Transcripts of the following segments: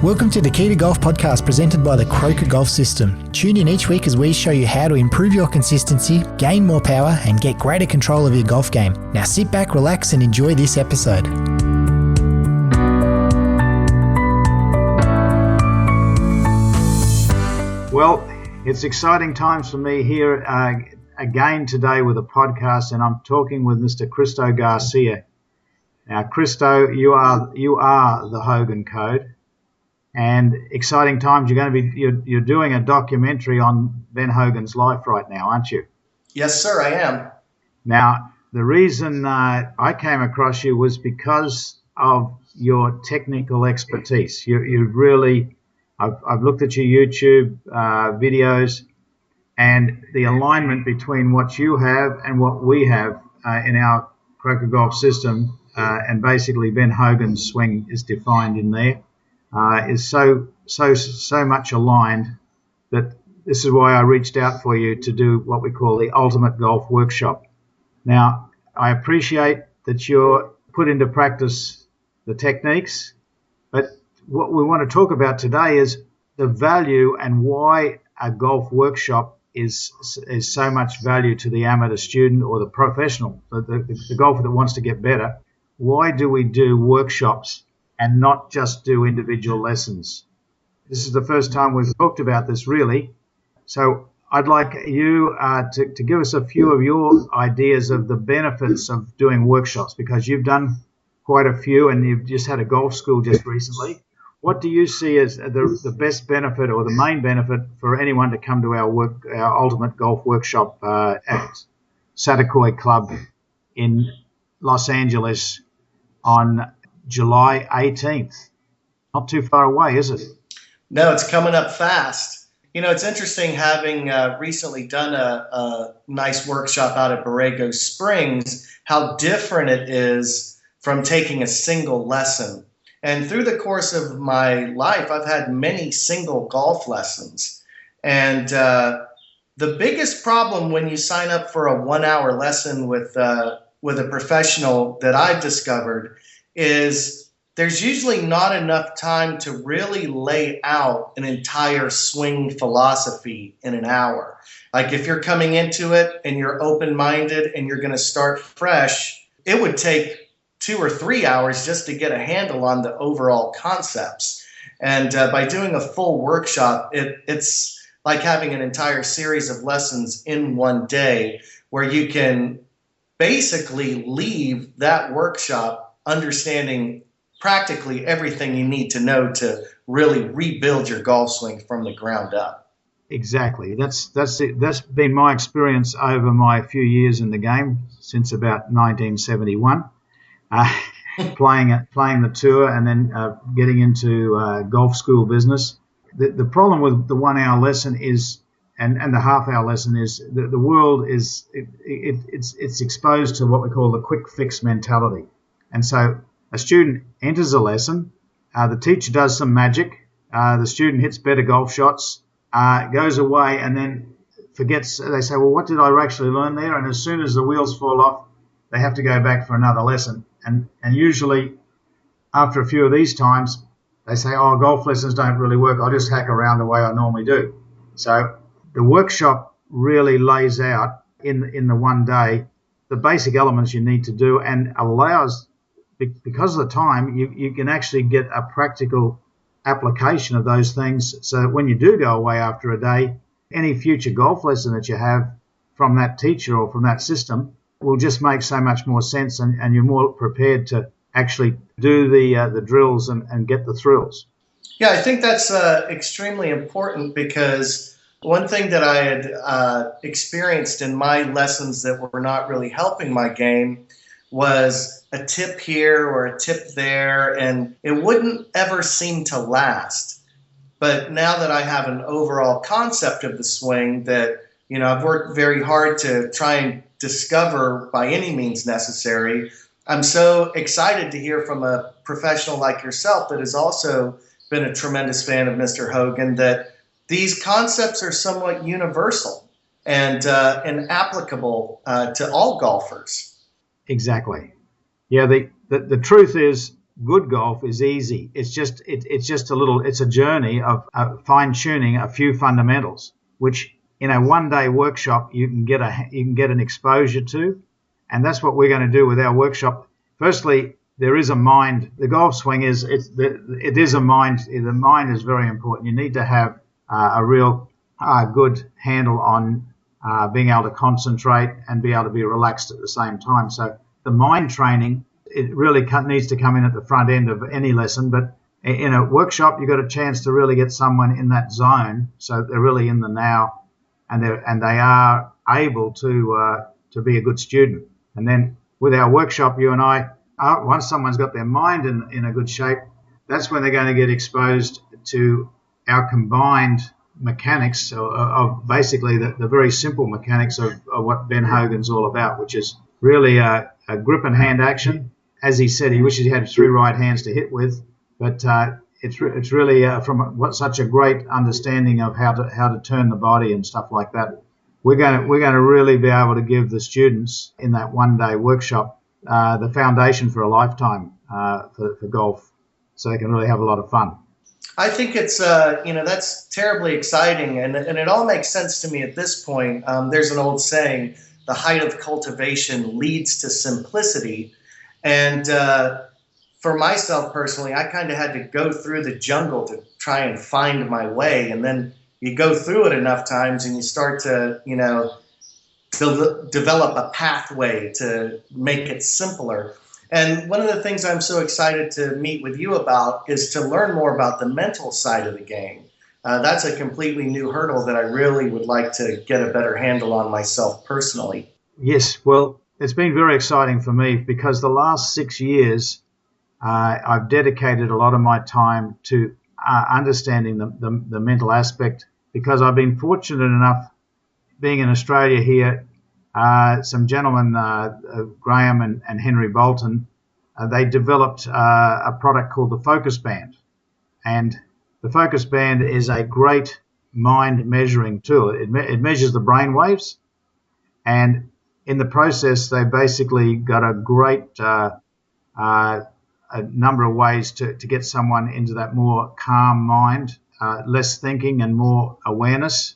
Welcome to the Key to Golf podcast presented by the Croker Golf System. Tune in each week as we show you how to improve your consistency, gain more power, and get greater control of your golf game. Now sit back, relax, and enjoy this episode. Well, it's exciting times for me here again today with a podcast, and I'm talking with Mr. Christo Garcia. Now, Christo, you are the Hogan Code. And exciting times. You're doing a documentary on Ben Hogan's life right now, aren't you? Yes, sir, I am. Now, the reason I came across you was because of your technical expertise. You really, I've looked at your YouTube videos, and the alignment between what you have and what we have in our Croker Golf System, and basically Ben Hogan's swing is defined in there. Is so much aligned that this is why I reached out for you to do what we call the Ultimate Golf Workshop. Now, I appreciate that you're put into practice the techniques, but what we want to talk about today is the value and why a golf workshop is so much value to the amateur student or the professional, the golfer that wants to get better. Why do we do workshops and not just do individual lessons? This is the first time we've talked about this, really. So I'd like you to give us a few of your ideas of the benefits of doing workshops, because you've done quite a few and you've just had a golf school just recently. What do you see as the best benefit or the main benefit for anyone to come to our Ultimate Golf Workshop at Satakoy Club in Los Angeles on July 18th. Not too far away, is it? No, it's coming up fast. You know, it's interesting having recently done a nice workshop out at Borrego Springs, how different it is from taking a single lesson. And through the course of my life, I've had many single golf lessons. And the biggest problem when you sign up for a 1-hour lesson with a professional that I've discovered is there's usually not enough time to really lay out an entire swing philosophy in an hour. Like if you're coming into it and you're open-minded and you're going to start fresh, it would take 2 or 3 hours just to get a handle on the overall concepts. And by doing a full workshop, it's like having an entire series of lessons in one day where you can basically leave that workshop understanding practically everything you need to know to really rebuild your golf swing from the ground up. Exactly. That's been my experience over my few years in the game since about 1971, playing the tour and then getting into golf school business. The problem with the 1-hour lesson is, and the half-hour lesson is, the world is it's exposed to what we call the quick fix mentality. And so a student enters a lesson, the teacher does some magic, the student hits better golf shots, goes away and then forgets. They say, well, what did I actually learn there? And as soon as the wheels fall off, they have to go back for another lesson. And usually after a few of these times, they say, oh, golf lessons don't really work. I'll just hack around the way I normally do. So the workshop really lays out in the one day the basic elements you need to do, and allows, because of the time, you can actually get a practical application of those things, so that when you do go away after a day, any future golf lesson that you have from that teacher or from that system will just make so much more sense, and you're more prepared to actually do the drills and get the thrills. Yeah, I think that's extremely important, because one thing that I had experienced in my lessons that were not really helping my game was a tip here or a tip there, and it wouldn't ever seem to last. But now that I have an overall concept of the swing that, you know, I've worked very hard to try and discover by any means necessary, I'm so excited to hear from a professional like yourself that has also been a tremendous fan of Mr. Hogan, that these concepts are somewhat universal and applicable to all golfers. Exactly. Yeah, the truth is good golf is easy. It's just it's a journey of fine tuning a few fundamentals, which in a 1-day workshop you can get an exposure to, and that's what we're going to do with our workshop. Firstly, there is a mind. The golf swing is it is a mind. The mind is very important. You need to have a real good handle on being able to concentrate and be able to be relaxed at the same time. So the mind training, it really needs to come in at the front end of any lesson. But in a workshop, you've got a chance to really get someone in that zone, so they're really in the now, and they are able to be a good student. And then with our workshop, you and I, once someone's got their mind in a good shape, that's when they're going to get exposed to our combined mechanics of basically the very simple mechanics of what Ben Hogan's all about, which is really a grip and hand action. As he said, he wishes he had 3 right hands to hit with, but it's really from such a great understanding of how to turn the body and stuff like that. We're going to really be able to give the students in that 1-day workshop the foundation for a lifetime for golf, so they can really have a lot of fun. I think it's, that's terribly exciting, and it all makes sense to me at this point. There's an old saying, the height of cultivation leads to simplicity. And for myself personally, I kind of had to go through the jungle to try and find my way. And then you go through it enough times and you start to, develop a pathway to make it simpler. And one of the things I'm so excited to meet with you about is to learn more about the mental side of the game. That's a completely new hurdle that I really would like to get a better handle on myself personally. Yes, well, it's been very exciting for me because the last 6 years I've dedicated a lot of my time to understanding the mental aspect, because I've been fortunate enough, being in Australia here, some gentlemen, Graham and Henry Bolton, they developed a product called the Focus Band. And the Focus Band is a great mind measuring tool. It measures the brain waves, and in the process, they basically got a great a number of ways to get someone into that more calm mind, less thinking and more awareness.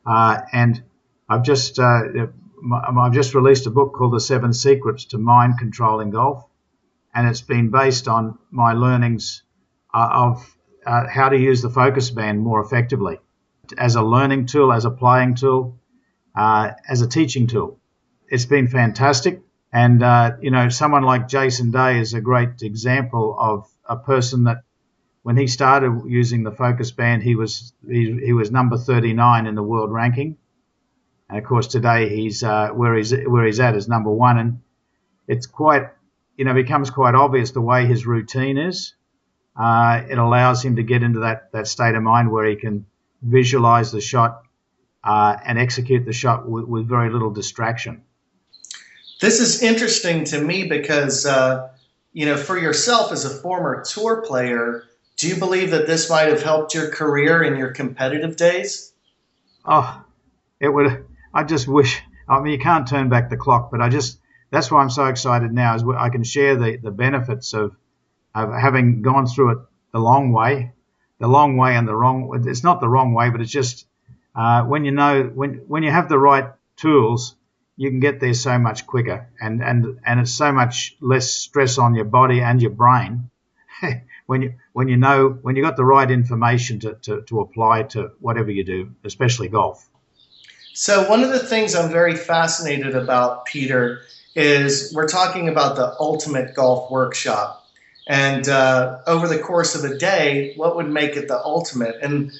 And I've just released a book called The 7 Secrets to Mind Controlling Golf, and it's been based on my learnings of how to use the Focus Band more effectively as a learning tool, as a playing tool, as a teaching tool. It's been fantastic. And, someone like Jason Day is a great example of a person that when he started using the Focus Band, he was number 39 in the world ranking. And, of course, today he's where he's at is number 1. And it's quite, becomes quite obvious the way his routine is. It allows him to get into that state of mind where he can visualize the shot and execute the shot with very little distraction. This is interesting to me because, for yourself as a former tour player, do you believe that this might have helped your career in your competitive days? Oh, it would. I just wish. I mean, you can't turn back the clock, but that's why I'm so excited now, is I can share the benefits of having gone through it the long way and the wrong. It's not the wrong way, but it's just when you have the right tools, you can get there so much quicker, and it's so much less stress on your body and your brain when you got the right information to apply to whatever you do, especially golf. So one of the things I'm very fascinated about, Peter, is we're talking about the ultimate golf workshop. And over the course of a day, what would make it the ultimate? And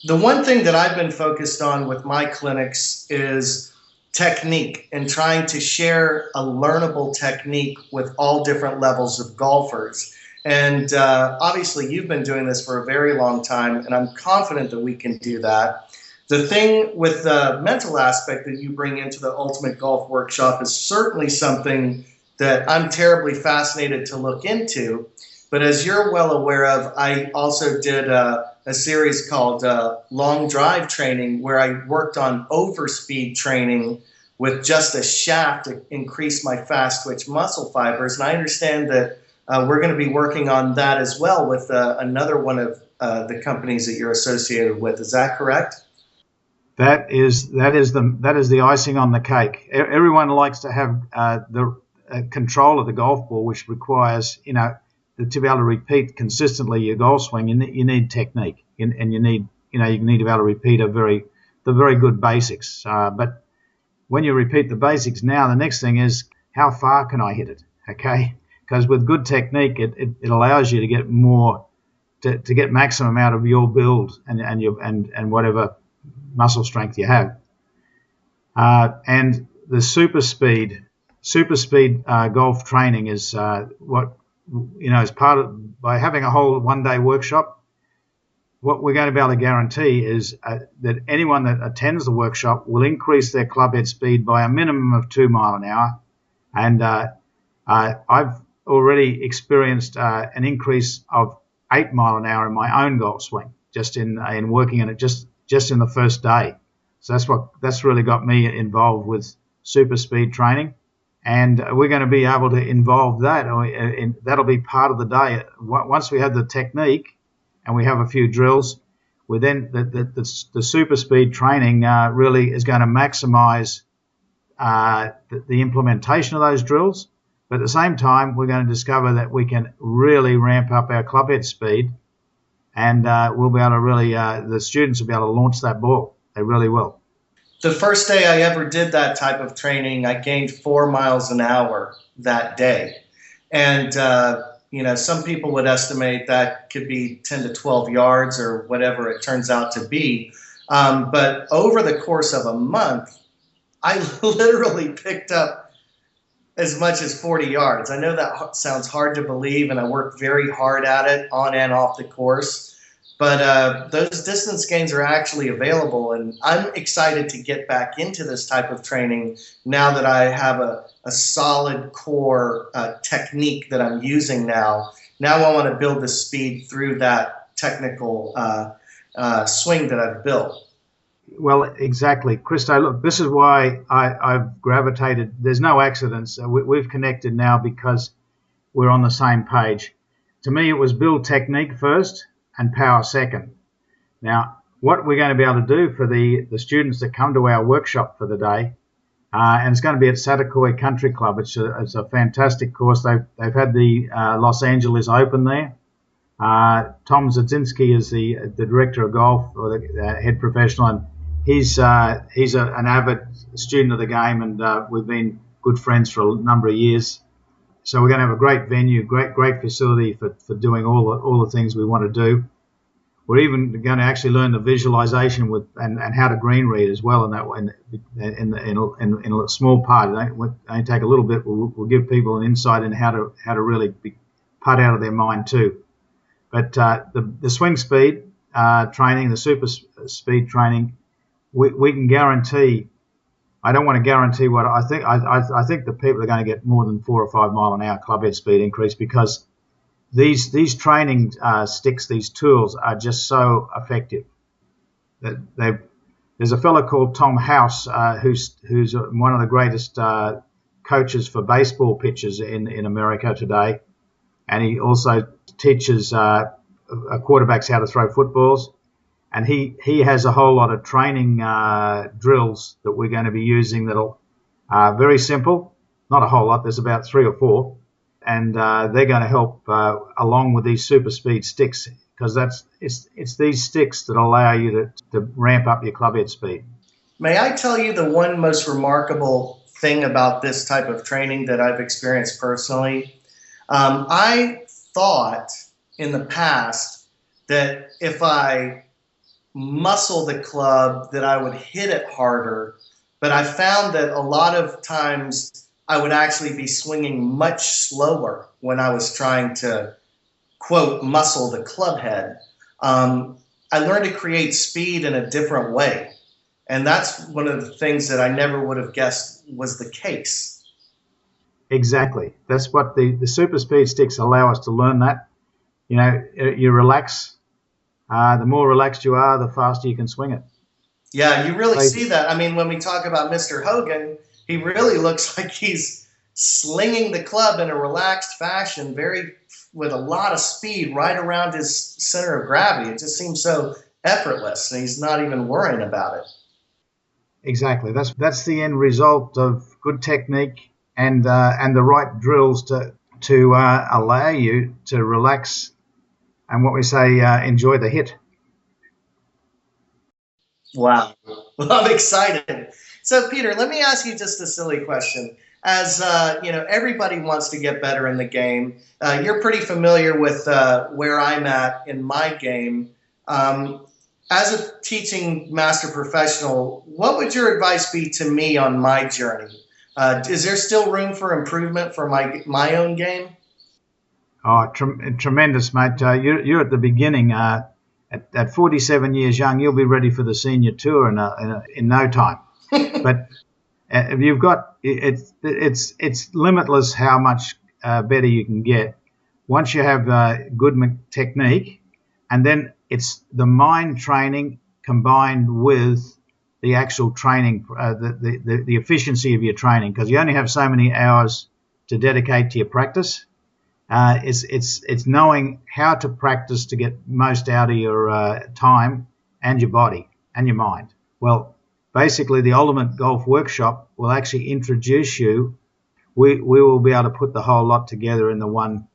the one thing that I've been focused on with my clinics is technique, and trying to share a learnable technique with all different levels of golfers. And obviously, you've been doing this for a very long time, and I'm confident that we can do that. The thing with the mental aspect that you bring into the Ultimate Golf Workshop is certainly something that I'm terribly fascinated to look into. But as you're well aware of, I also did a series called Long Drive Training, where I worked on overspeed training with just a shaft to increase my fast twitch muscle fibers. And I understand that we're going to be working on that as well with another one of the companies that you're associated with. Is that correct? That is the icing on the cake. Everyone likes to have the control of the golf ball, which requires, to be able to repeat consistently your golf swing. You need technique, and you need to be able to repeat the very good basics. But when you repeat the basics, now the next thing is, how far can I hit it? Okay, because with good technique, it allows you to get more, to get maximum out of your build and whatever muscle strength you have. And the super speed golf training is is part of, by having a whole one-day workshop. What we're going to be able to guarantee is that anyone that attends the workshop will increase their club head speed by a minimum of 2 miles an hour. And I've already experienced an increase of 8 miles an hour in my own golf swing, just in working in it just in the first day. So that's really got me involved with super speed training. And we're going to be able to involve that, and that'll be part of the day. Once we have the technique and we have a few drills, we then the super speed training really is going to maximize the implementation of those drills. But at the same time, we're going to discover that we can really ramp up our club head speed, and we'll be able to really, the students will be able to launch that ball. They really will. The first day I ever did that type of training, I gained 4 miles an hour that day. And, some people would estimate that could be 10 to 12 yards or whatever it turns out to be. But over the course of a month, I literally picked up as much as 40 yards. I know that sounds hard to believe, and I worked very hard at it on and off the course. But those distance gains are actually available, and I'm excited to get back into this type of training now that I have a solid core technique that I'm using now. Now I want to build the speed through that technical swing that I've built. Well, exactly. Christo, look, this is why I've gravitated. There's no accidents. We've connected now because we're on the same page. To me, it was build technique first and power second. Now, what we're going to be able to do for the students that come to our workshop for the day, and it's going to be at Satakoy Country Club. It's a fantastic course. They've had the Los Angeles Open there. Tom Zadzinski is the director of golf, or the head professional, and he's an avid student of the game, and we've been good friends for a number of years. So we're going to have a great venue, great facility for doing all the things we want to do. We're even going to actually learn the visualization and how to green read as well in a small part. It only take a little bit. We'll give people an insight in how to really putt out of their mind too. But the swing speed training, the super speed training, we can guarantee. I don't want to guarantee what I think. I think the people are going to get more than 4 or 5 mile an hour club head speed increase, because these training sticks, these tools are just so effective. There's a fellow called Tom House who's one of the greatest coaches for baseball pitchers in America today, and he also teaches quarterbacks how to throw footballs. And he has a whole lot of training drills that we're going to be using that'll very simple, not a whole lot. There's about 3 or 4, and they're going to help along with these super speed sticks, because it's these sticks that allow you to ramp up your club head speed. May I tell you the one most remarkable thing about this type of training that I've experienced personally? I thought in the past that if I muscle the club that I would hit it harder, but I found that a lot of times I would actually be swinging much slower when I was trying to, quote, muscle the club head. I learned to create speed in a different way, and that's one of the things that I never would have guessed was the case. Exactly. That's what the super speed sticks allow us to learn. That you relax. The more relaxed you are, the faster you can swing it. Yeah, you really see that. I mean, when we talk about Mr. Hogan, he really looks like he's slinging the club in a relaxed fashion, with a lot of speed right around his center of gravity. It just seems so effortless, and he's not even worrying about it. Exactly. That's the end result of good technique and the right drills to allow you to relax and what we say, enjoy the hit. Wow. Well, I'm excited. So, Peter, let me ask you just a silly question. As everybody wants to get better in the game. You're pretty familiar with where I'm at in my game. As a teaching master professional, what would your advice be to me on my journey? Is there still room for improvement for my own game? Oh, tremendous, mate. You're at the beginning. At 47 years young, you'll be ready for the senior tour in no time. But you've got it's limitless how much better you can get once you have good technique, and then it's the mind training combined with the actual training, the efficiency of your training, because you only have so many hours to dedicate to your practice. It's knowing how to practice to get most out of your time and your body and your mind. Well, basically, the Ultimate Golf Workshop will actually introduce you. We will be able to put the whole lot together in the one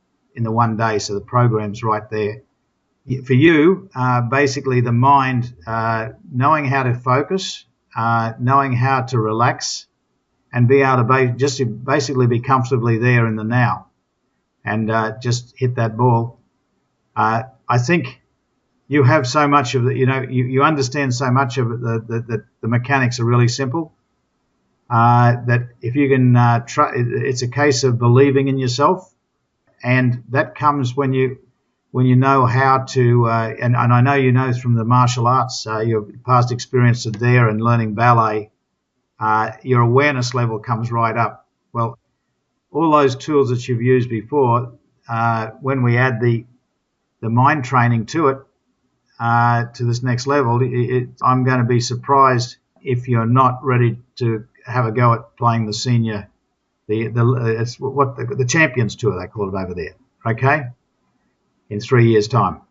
day, so the program's right there. For you, basically the mind, knowing how to focus, knowing how to relax, and be able to basically be comfortably there in the now, and just hit that ball. I think you have so much of it. You understand so much of it that the mechanics are really simple. That if you can, it's a case of believing in yourself, and that comes when you know how to. And I know you know from the martial arts, your past experience there and learning ballet, your awareness level comes right up. Well, all those tools that you've used before, when we add the mind training to it, to this next level, I'm going to be surprised if you're not ready to have a go at playing the senior, it's what the Champions Tour they call it over there. Okay, in 3 years' time.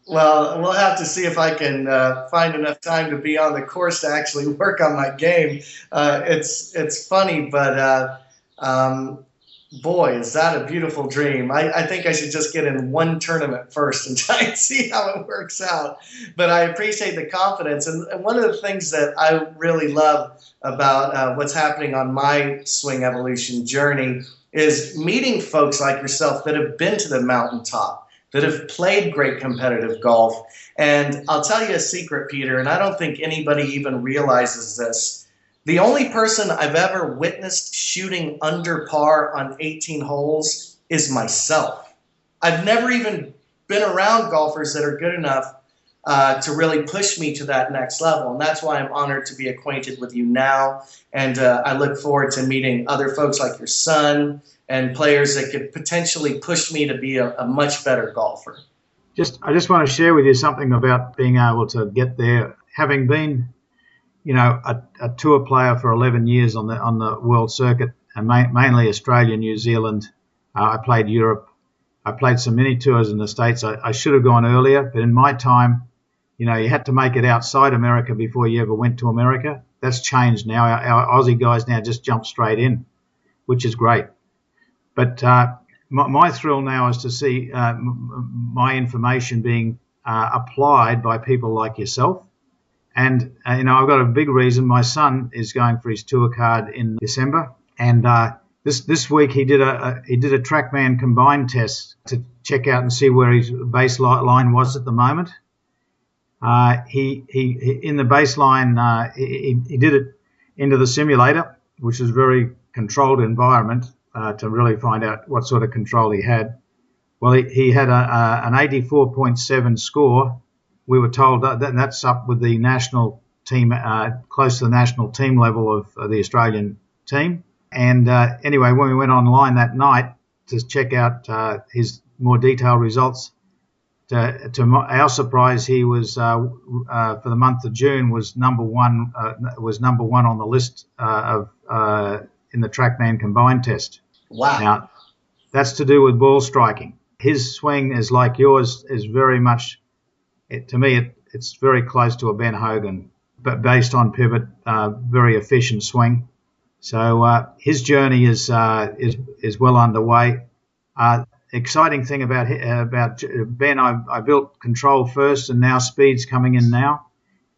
Well, we'll have to see if I can find enough time to be on the course to actually work on my game. It's funny, but boy, is that a beautiful dream. I think I should just get in one tournament first and try and see how it works out. But I appreciate the confidence. And one of the things that I really love about what's happening on my swing evolution journey is meeting folks like yourself that have been to the mountaintop, that have played great competitive golf. And I'll tell you a secret, Peter, and I don't think anybody even realizes this. The only person I've ever witnessed shooting under par on 18 holes is myself. I've never even been around golfers that are good enough to really push me to that next level. And that's why I'm honored to be acquainted with you now. And I look forward to meeting other folks like your son and players that could potentially push me to be a much better golfer. I just want to share with you something about being able to get there. Having been a tour player for 11 years on the world circuit, and mainly Australia, New Zealand. I played Europe. I played some mini tours in the States. I should have gone earlier, but in my time, you had to make it outside America before you ever went to America. That's changed now. Our Aussie guys now just jump straight in, which is great. But my thrill now is to see my information being applied by people like yourself. And, I've got a big reason. My son is going for his tour card in December. And this week he did a TrackMan combined test to check out and see where his baseline was at the moment. He in the baseline, he did it into the simulator, which is a very controlled environment to really find out what sort of control he had. Well, he had an 84.7 score. We were told that's up with the national team, close to the national team level of the Australian team. And anyway, when we went online that night to check out his more detailed results, to our surprise, he was for the month of June was number one on the list in the TrackMan combined test. Wow. Now, that's to do with ball striking. His swing is like yours, is very much, to me, it's very close to a Ben Hogan, but based on pivot, very efficient swing. So his journey is well underway. Exciting thing about Ben, I built control first, and now speed's coming in now,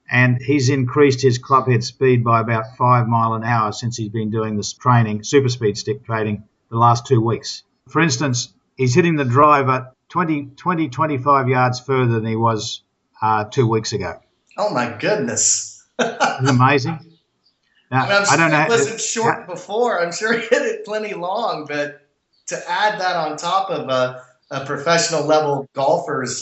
and he's increased his clubhead speed by about 5 miles an hour since he's been doing this training, super speed stick training, the last 2 weeks. For instance, he's hitting the driver 25 yards further than he was 2 weeks ago. Oh my goodness! Isn't it amazing? Now, I don't know. It wasn't short before. I'm sure he hit it plenty long, but to add that on top of a professional level golfer's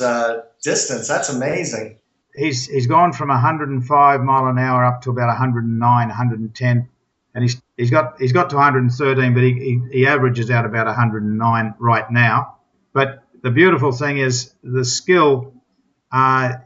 distance, that's amazing. He's gone from 105 mile an hour up to about 109, 110, and he's got to 113, but he averages out about 109 right now. But the beautiful thing is the skill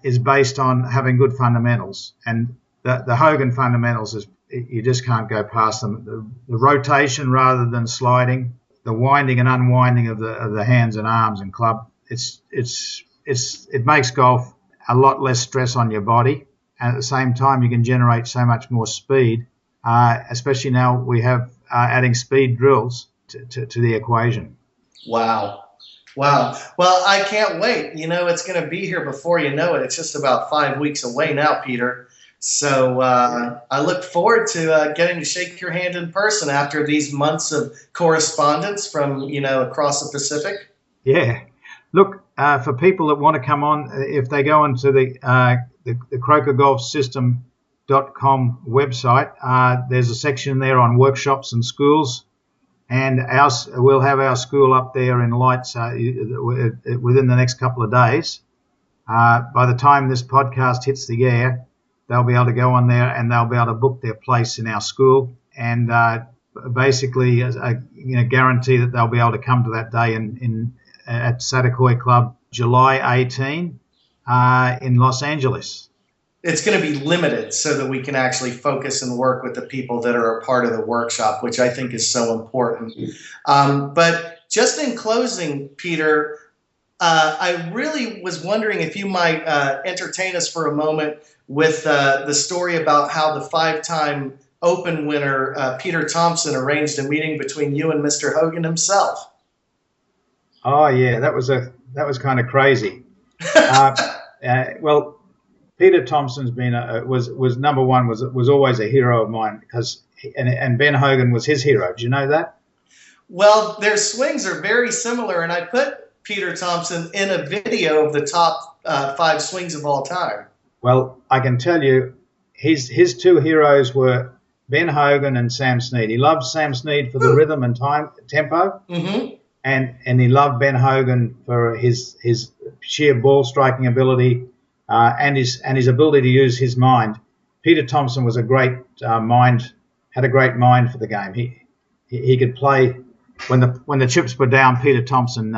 is based on having good fundamentals, and the Hogan fundamentals is you just can't go past them. The rotation rather than sliding, the winding and unwinding of the hands and arms and club, it makes golf a lot less stress on your body, and at the same time you can generate so much more speed, especially now we have adding speed drills to the equation. Wow. Well, I can't wait. It's going to be here before you know it. It's just about 5 weeks away now, Peter. So I look forward to getting to shake your hand in person after these months of correspondence from, across the Pacific. Yeah. Look, for people that want to come on, if they go onto the CrokerGolfSystem.com website, there's a section there on workshops and schools, and we'll have our school up there in lights within the next couple of days. By the time this podcast hits the air, they'll be able to go on there and they'll be able to book their place in our school, and basically guarantee that they'll be able to come to that day at Satakoy Club, July 18 in Los Angeles. It's going to be limited so that we can actually focus and work with the people that are a part of the workshop, which I think is so important. But just in closing, Peter, I really was wondering if you might entertain us for a moment with the story about how the 5-time Open winner, Peter Thompson, arranged a meeting between you and Mr. Hogan himself. Oh yeah, that was kind of crazy. Well, Peter Thompson's been was number one, was always a hero of mine, because and Ben Hogan was his hero. Do you know that? Well, their swings are very similar, and I put Peter Thompson in a video of the top 5 swings of all time. Well, I can tell you, his two heroes were Ben Hogan and Sam Snead. He loved Sam Snead for the rhythm and tempo. Mm-hmm. And he loved Ben Hogan for his sheer ball striking ability and his ability to use his mind. Peter Thompson was a great mind, had a great mind for the game. He could play when the chips were down. Peter Thompson,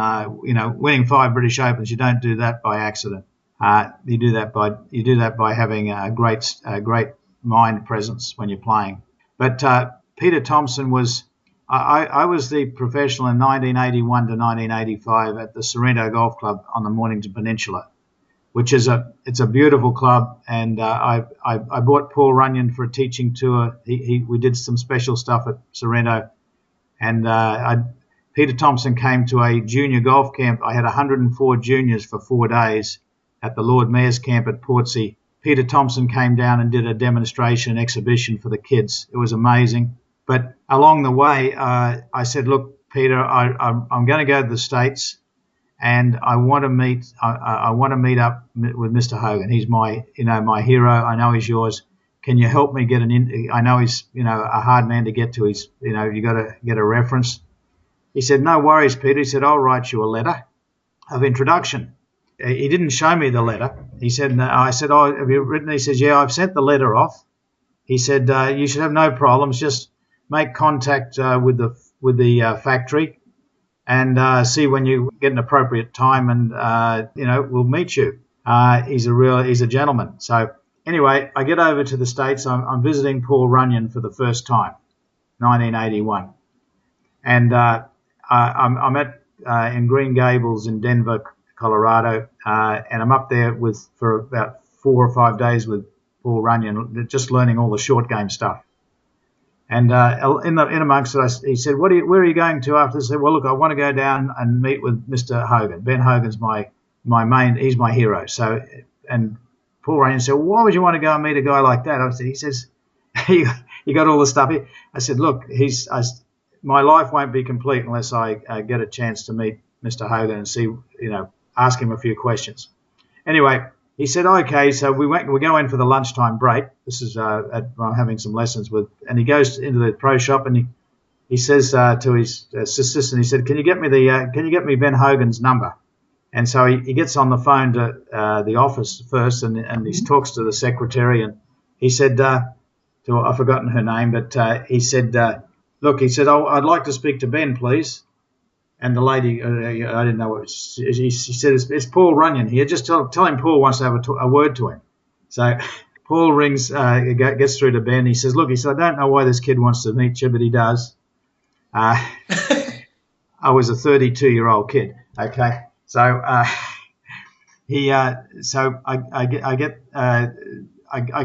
winning 5 British Opens, you don't do that by accident. You do that by having a great mind presence when you're playing. But Peter Thompson was. I was the professional in 1981 to 1985 at the Sorrento Golf Club on the Mornington Peninsula, which is it's a beautiful club. And I bought Paul Runyon for a teaching tour. We did some special stuff at Sorrento, and Peter Thompson came to a junior golf camp. I had 104 juniors for 4 days at the Lord Mayor's camp at Portsea. Peter Thompson came down and did a demonstration exhibition for the kids. It was amazing. But along the way, I said, "Look, Peter, I'm going to go to the States, and I want to meet up with Mr. Hogan. He's my hero. I know he's yours. Can you help me get I know he's a hard man to get to. He's you got to get a reference." He said, "No worries, Peter." He said, "I'll write you a letter of introduction." He didn't show me the letter. He said, "I said, oh, have you written?" He says, "Yeah, I've sent the letter off." He said, "You should have no problems. Just make contact with the factory and see when you get an appropriate time, and we'll meet you." He's a gentleman. So anyway, I get over to the States. I'm visiting Paul Runyon for the first time, 1981, and I'm at in Green Gables in Denver, Colorado, and I'm up there for about 4 or 5 days with Paul Runyon, just learning all the short game stuff. And in amongst it, he said, where are you going to after this? I said, well, look, I want to go down and meet with Mr. Hogan. Ben Hogan's my main, he's my hero. So, and Paul Runyon said, well, why would you want to go and meet a guy like that? He says, you got all the stuff here. I said, look, my life won't be complete unless I get a chance to meet Mr. Hogan and see, ask him a few questions. Anyway, he said, okay, so we go in for the lunchtime break. This is I'm having some lessons with, and he goes into the pro shop and he says to his assistant, he said, can you get me Ben Hogan's number? And so he gets on the phone to the office first, and he talks to the secretary, and he said, I've forgotten her name, but he said, look, he said, I'd like to speak to Ben, please. And the lady, I didn't know what she said, it's Paul Runyon here. Just tell him Paul wants to have a word to him. So Paul rings, gets through to Ben. He says, look, he said, I don't know why this kid wants to meet you, but he does. I was a 32-year-old kid. Okay. So I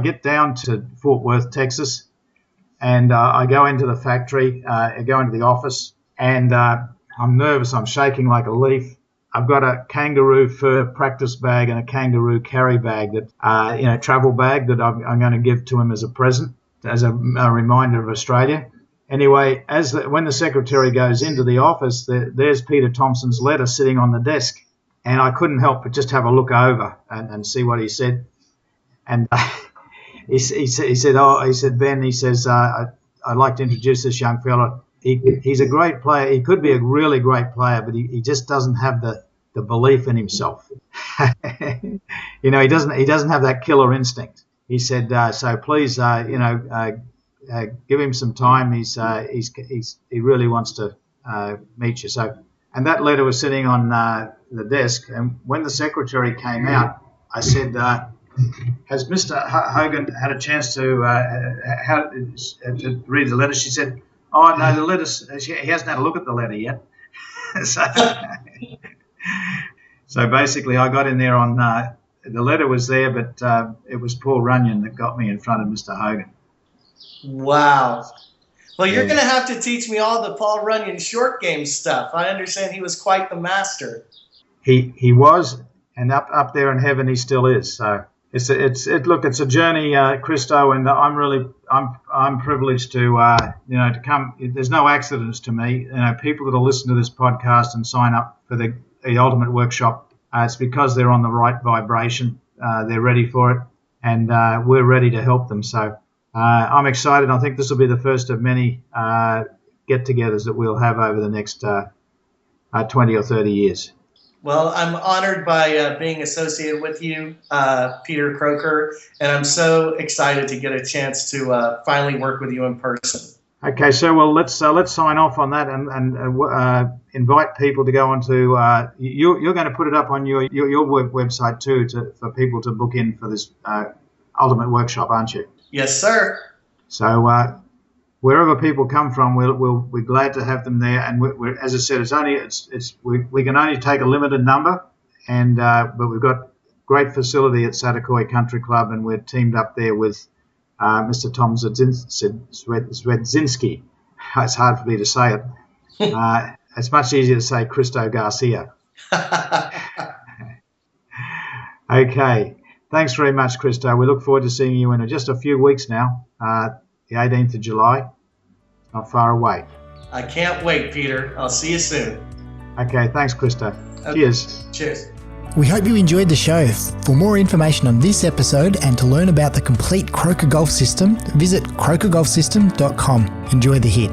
get down to Fort Worth, Texas, and I go into the factory, I go into the office, and I'm nervous. I'm shaking like a leaf. I've got a kangaroo fur practice bag and a kangaroo carry bag that, travel bag that I'm going to give to him as a present, as a reminder of Australia. Anyway, when the secretary goes into the office, there's Peter Thompson's letter sitting on the desk, and I couldn't help but just have a look over and see what he said. And he said, Ben, he says, I'd like to introduce this young fella. He's a great player. He could be a really great player, but he just doesn't have the belief in himself. He doesn't have that killer instinct. He said, so please, give him some time. He really wants to meet you. So, and that letter was sitting on the desk. And when the secretary came out, I said, has Mr. Hogan had a chance to read the letter? She said, oh, no, the letter, he hasn't had a look at the letter yet. So basically I got in there on, the letter was there, but it was Paul Runyon that got me in front of Mr. Hogan. Wow. Well, you're going to have to teach me all the Paul Runyon short game stuff. I understand he was quite the master. He was, and up there in heaven he still is. So it's a journey, Christo, and I'm privileged to come. There's no accidents to me. People that will listen to this podcast and sign up for the Ultimate Workshop, it's because they're on the right vibration. They're ready for it, and we're ready to help them. So I'm excited. I think this will be the first of many get-togethers that we'll have over the next 20 or 30 years. Well, I'm honored by being associated with you, Peter Croker, and I'm so excited to get a chance to finally work with you in person. Okay, so well, let's sign off on that and invite people to go onto. You're going to put it up on your website too for people to book in for this Ultimate Workshop, aren't you? Yes, sir. So wherever people come from, we're glad to have them there. And we're as I said, we can only take a limited number, and but we've got great facility at Satakoy Country Club, and we're teamed up there with Mr. Tom Zwiedzinski. It's hard for me to say it. It's much easier to say Christo Garcia. Okay. Thanks very much, Christo. We look forward to seeing you in just a few weeks now, the 18th of July. Not far away. I can't wait, Peter. I'll see you soon. Okay, thanks, Christo. Okay. Cheers. Cheers. We hope you enjoyed the show. For more information on this episode and to learn about the complete Croker Golf System, visit crokergolfsystem.com. Enjoy the hit.